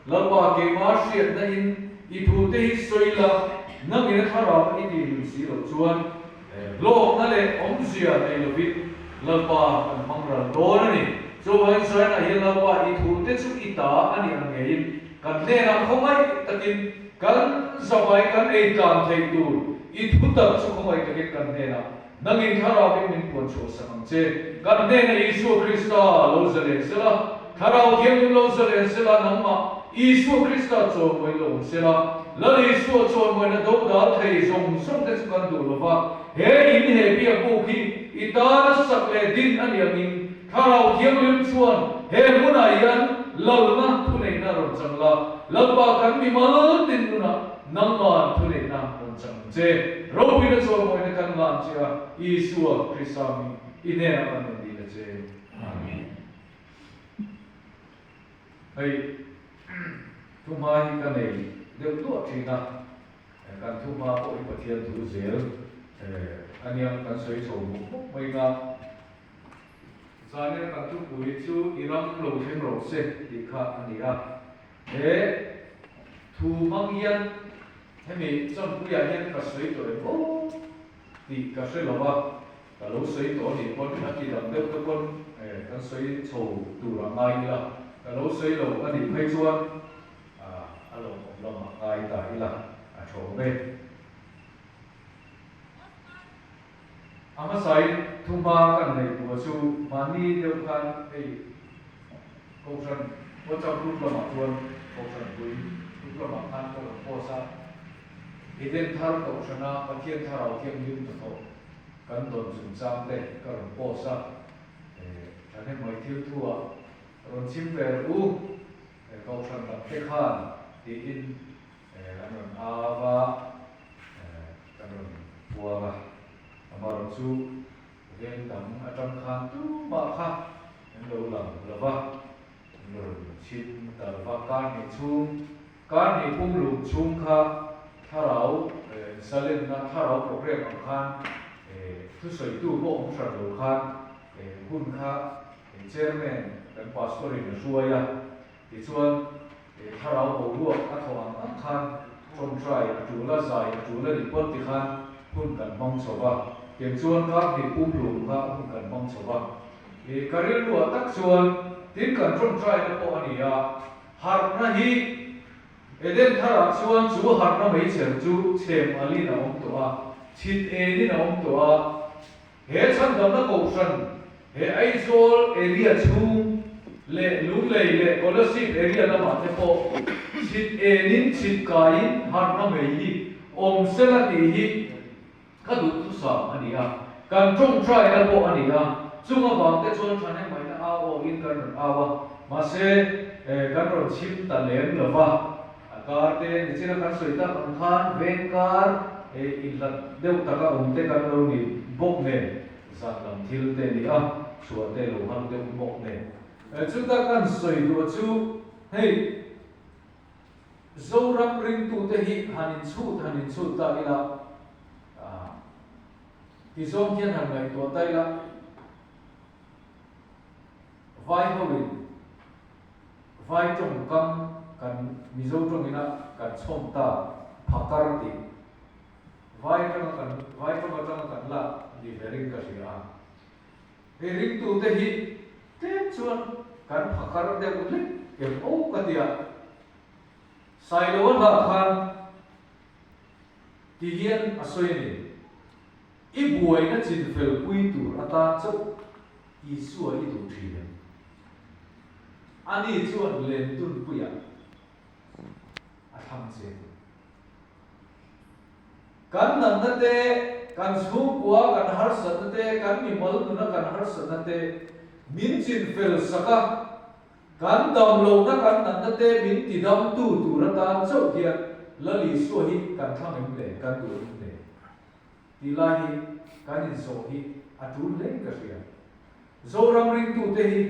lapa ke marshia na in itu te soila nang ina thara pa iti lusi lo chuan lo na le omsia te lo bit lapa kan mangra do ni so vai sai na hi lapa itu te chu ita ani ang ngein kan ne na khomai takin kan zawai kan ei kan thei tu itu ta chu khomai takin kan ne na nang in thara pa min pon chu samang che kan ne na Isu Krista lo zale sela thara thiam lo zale sela nang ma Isu Krista cho moi lo sela la Isu cho moi na do da thei song song te kan du lo va he in he pi a bu ki ita sak le din an yang in thara thiam lim chuan he muna yan lo na thu nei na ron chang la lamba kan mi mal tin na nang ma thu nei na ron chang che ro pi na cho moi na kan lam chia Isu Krista mi ine na kan di la che amen hey thu mai ka nei đều tuột thì na kan thu ma ko i pathian thu zel aniang kan soi so mu mai na zane kan tu pui chu iram lo them ro se ti kha ania he thu mang yan hemi Chawnpui hian ka soi to o ti ka soi lo wa ka lo soi to ni kon ka ti dam deuh to kon kan soi so tu ra mai la ka lo soi lo ani phai chuan alo lama ai ta ila a tho be ama sai thuma kan nei tu chu mani deu kan ei ko san ko cha ru lama chuan ko san pui ru lama kan ko ko sa iden thar ko sana pathian tharau thiam lim to kan don chung chang le ka ron ko sa thane mai thil thua ron chim ver u ko san da te khan di in kanon awa kanon buaga amaron su gen tam atam khan tu ma kha lo lang lava lo chin ta va kan ni chung kan ni pum lu chung kha tharau salen na tharau program ang khan tu soi tu bo ong sa lo khan hun kha chairman kan pastor in suaya ti chuan tharau bo lu a thawang ang khan trong trai tu la zai tu la ri pot ti khan hun kan mong chowa kem chuan ka ni pum lu ka hun kan mong chowa karil lu tak chuan tin kan trong trai na po ania har na hi eden thara chuan chu har na mei cher chu chem ali na om to a chit e ni na om to a he chan dam na ko san he aizol area chu le lu le scholarship area na ma te po chit e nin chit kain har na mei hi om sela ti hi ka du tu sa ania kan trong trai na po ania chunga bang te chuan thane mai na a o in kan awa ma se kan ro chim ta lem lova kar te ni china kan soi ta kan khan ven kar in lat deu taka te kan ro ni bok ne zat lam thil te ni a chua te lo han deu bok ne chu ta kan soi do chu hei zoram ring tu te hi hanin chu ta ila ti zom hian han ngai to tai la vai hovin vai trong kam kan mizo trong ina kan chom ta phakar ti vai trong kan la di vering ka sia he ring tu te hi te chuan kan phakar de ule ke o ka dia sai lo la khan ti hian asoi ni i buai na chin fel pui tu ata chau Isu i tu thia ani chuan len tun puya a tham che kan nan na te kan su kwa kan har san na te kan mi mal tu na kan har san na te min chin fel saka kan dam lo na kan nan na te min ti dam tu ra ta chau thia la li su hi kan tham em le kan tu le ti la hi kan in so hi a tu le ka sia zo ram ring tu te hi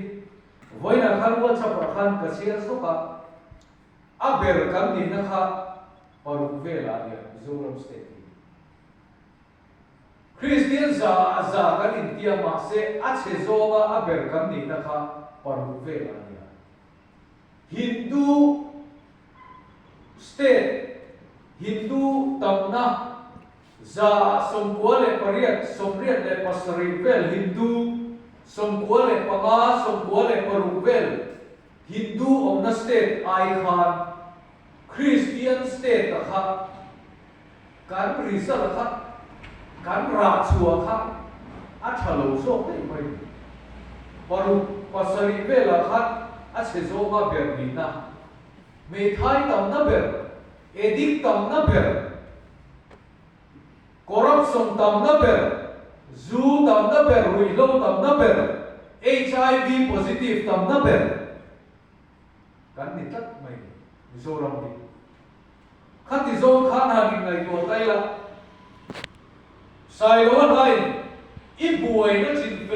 voina khan wa chapa khan ka sia so ka a ber kam ni na kha paru ve la dia zo ram state Christian za kan in tia ma se a che zo ba a ber kam ni na kha paru ve la dia Hindu state Hindu tamna za somkwa le pariat somriat le pasarivel Hindu somkwa le panga somkwa le paruvel Hindu omna state ai khan Christian state kha kan result kha kan ra chua kha a thalo so te mai paru pasarivel kha a chezo ma ber ni na me thai tamna ber edik tamna ber corruption tamna ber zu tamna ber ruilo tamna ber HIV positive tamna ber kan ni tat mai mizoram ni khati zong khan ha ni ngai to tai la sai lo hai i buai na chin